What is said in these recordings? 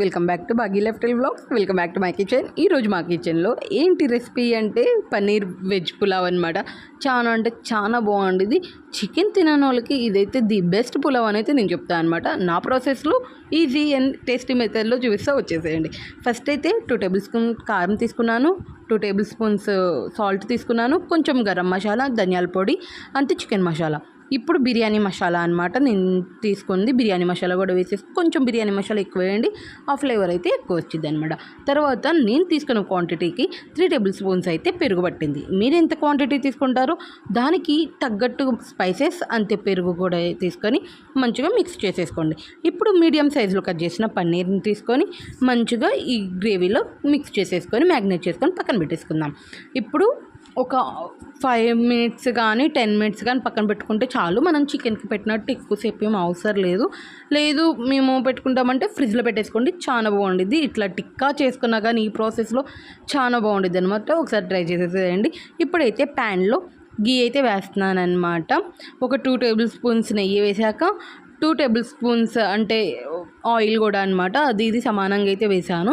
Welcome back to Bhagya life style vlogs. Welcome back to my kitchen. ఈరోజు మా కిచెన్లో ఏంటి రెసిపీ అంటే పన్నీర్ వెజ్ పులావ్ అనమాట. చాలా అంటే చాలా బాగుండేది. చికెన్ తినని వాళ్ళకి ఇదైతే ది బెస్ట్ పులావ్ అని అయితే నేను చెప్తాను అనమాట. నా ప్రాసెస్లో ఈజీ అండ్ టేస్టీ మెథడ్లో చూపిస్తూ వచ్చేసేయండి. ఫస్ట్ అయితే 2 టేబుల్ స్పూన్ కారం తీసుకున్నాను, 2 టేబుల్ స్పూన్స్ సాల్ట్ తీసుకున్నాను, కొంచెం గరం మసాలా, ధనియాల పొడి, అంతే చికెన్ మసాలా. ఇప్పుడు బిర్యానీ మసాలా అనమాట నేను తీసుకుంది. బిర్యానీ మసాలా కూడా వేసేసి కొంచెం బిర్యానీ మసాలా ఎక్కువ వేయండి, ఆ ఫ్లేవర్ అయితే ఎక్కువ వచ్చింది అనమాట. తర్వాత నేను తీసుకున్న క్వాంటిటీకి 3 టేబుల్ స్పూన్స్ అయితే పెరుగు పట్టింది. మీరు ఎంత క్వాంటిటీ తీసుకుంటారో దానికి తగ్గట్టు స్పైసెస్ అంతే పెరుగు కూడా తీసుకొని మంచిగా మిక్స్ చేసేసుకోండి. ఇప్పుడు మీడియం సైజులో కట్ చేసిన పన్నీర్ని తీసుకొని మంచిగా ఈ గ్రేవీలో మిక్స్ చేసేసుకొని మ్యాగ్నేట్ చేసుకొని పక్కన పెట్టేసుకుందాం. ఇప్పుడు ఒక 5 మినిట్స్ కానీ 10 మినిట్స్ కానీ పక్కన పెట్టుకుంటే చాలు. మనం చికెన్కి పెట్టినట్టు ఎక్కువసేపు ఏం అవసరం లేదు మేము పెట్టుకుంటామంటే ఫ్రిడ్జ్లో పెట్టేసుకోండి, చాలా బాగుండిద్ది. ఇట్లా టిక్కా చేసుకున్నా కానీ ఈ ప్రాసెస్లో చాలా బాగుండిద్ది అనమాట. ఒకసారి ట్రై చేసేసేయండి. ఇప్పుడైతే ప్యాన్లో గీ అయితే వేస్తున్నాను అనమాట. ఒక 2 టేబుల్ స్పూన్స్ నెయ్యి వేసాక 2 టేబుల్ స్పూన్స్ అంటే ఆయిల్ కూడా అనమాట. ఇది సమానంగా అయితే వేసాను.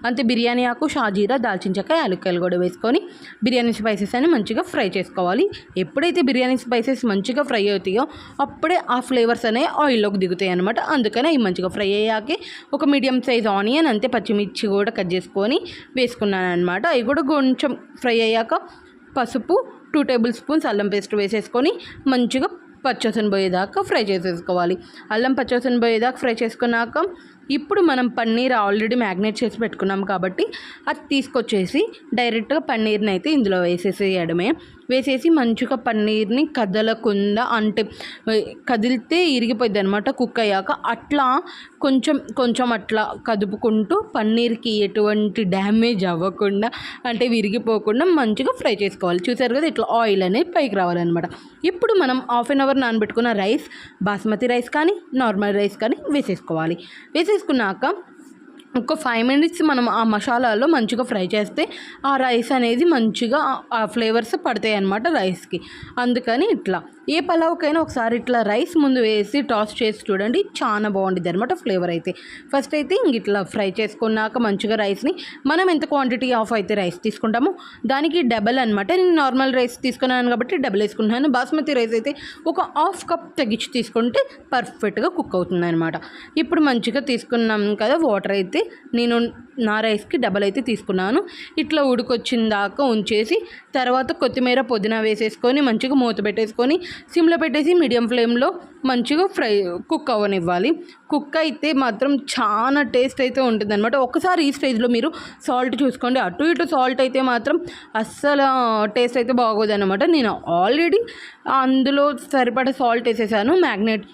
అంతే బిర్యానీ ఆకు, షాజీరా, దాల్చిన చెక్క, యాలక్కాయలు కూడా వేసుకొని బిర్యానీ స్పైసెస్ అని మంచిగా ఫ్రై చేసుకోవాలి. ఎప్పుడైతే బిర్యానీ స్పైసెస్ మంచిగా ఫ్రై అవుతాయో అప్పుడే ఆ ఫ్లేవర్స్ అనేవి ఆయిల్లోకి దిగుతాయి అనమాట. అందుకనే ఇవి మంచిగా ఫ్రై అయ్యాకే ఒక మీడియం సైజ్ ఆనియన్ అంతే పచ్చిమిర్చి కూడా కట్ చేసుకొని వేసుకున్నాను అనమాట. అవి కూడా కొంచెం ఫ్రై అయ్యాక పసుపు, 2 టేబుల్ స్పూన్స్ అల్లం పేస్ట్ వేసేసుకొని మంచిగా పచ్చివాసన పోయేదాకా ఫ్రై చేసేసుకోవాలి. అల్లం పచ్చివాసన పోయేదాకా ఫ్రై చేసుకున్నాక ఇప్పుడు మనం పన్నీర్ ఆల్రెడీ మ్యాగ్నేట్ చేసి పెట్టుకున్నాం కాబట్టి అది తీసుకొచ్చేసి డైరెక్ట్గా పన్నీర్ని అయితే ఇందులో వేసేసేయడమే. వేసేసి మంచిగా పన్నీర్ని కదలకుండా, అంటే కదిలితే ఇరిగిపోద్ది అనమాట కుక్ అయ్యాక. అట్లా కొంచెం అట్లా కదుపుకుంటూ పన్నీర్కి ఎటువంటి డ్యామేజ్ అవ్వకుండా, అంటే విరిగిపోకుండా మంచిగా ఫ్రై చేసుకోవాలి. చూసారు కదా, ఇట్లా ఆయిల్ అనేది పైకి రావాలన్నమాట. ఇప్పుడు మనం హాఫ్ అన్ అవర్ నానబెట్టుకున్న రైస్, బాస్మతి రైస్ కానీ నార్మల్ రైస్ కానీ వేసేసుకోవాలి. వేసేసుకున్నాక ఒక 5 మినిట్స్ మనం ఆ మసాలాలో మంచిగా ఫ్రై చేస్తే ఆ రైస్ అనేది మంచిగా ఆ ఫ్లేవర్స్ పడతాయి అన్నమాట రైస్కి. అందుకని ఇట్లా ఏ పలావ్కైనా ఒకసారి ఇట్లా రైస్ ముందు వేసి టాస్ చేసి చూడండి, చాలా బాగుంటుంది అనమాట ఫ్లేవర్ అయితే. ఫస్ట్ అయితే ఇట్లా ఫ్రై చేసుకున్నాక మంచిగా రైస్ని మనం ఎంత క్వాంటిటీ ఆఫ్ అయితే రైస్ తీసుకుంటామో దానికి డబల్ అనమాట. నేను నార్మల్ రైస్ తీసుకున్నాను కాబట్టి డబల్ వేసుకుంటున్నాను. బాస్మతి రైస్ అయితే ఒక ½ కప్ తగ్గించి తీసుకుంటే పర్ఫెక్ట్గా కుక్ అవుతుంది అనమాట. ఇప్పుడు మంచిగా తీసుకున్నాం కదా వాటర్ అయితే నేను నా రైస్కి డబల్ అయితే తీసుకున్నాను. ఇట్లా ఉడికొచ్చిన దాకా ఉంచేసి తర్వాత కొత్తిమీర, పుదీనా వేసేసుకొని మంచిగా మూత పెట్టేసుకొని సిమ్లో పెట్టేసి మీడియం ఫ్లేమ్లో మంచిగా కుక్ అవ్వనివ్వాలి. కుక్ అయితే మాత్రం చాలా టేస్ట్ అయితే ఉంటుంది అనమాట. ఒకసారి ఈ స్టేజ్లో మీరు సాల్ట్ చూసుకోండి. అటు ఇటు సాల్ట్ అయితే మాత్రం అస్సలు టేస్ట్ అయితే బాగోదు అనమాట. నేను ఆల్రెడీ అందులో సరిపడా సాల్ట్ వేసేసాను మ్యాగ్నేట్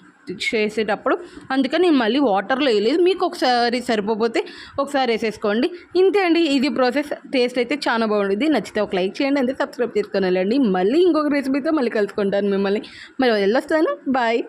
చేసేటప్పుడు, అందుకని నేను మళ్ళీ వాటర్లో వేయలేదు. మీకు ఒకసారి సరిపోతే ఒకసారి వేసేసుకోండి. ఇంతే అండి, ఇది ప్రాసెస్. టేస్ట్ అయితే చాలా బాగుంటుంది. నచ్చితే ఒక లైక్ చేయండి, అంతే సబ్స్క్రైబ్ చేసుకొని వెళ్ళండి. మళ్ళీ ఇంకొక రెసిపీతో మళ్ళీ కలుసుకుంటాను మిమ్మల్ని. మరి వెళ్ళొస్తాను. బాయ్.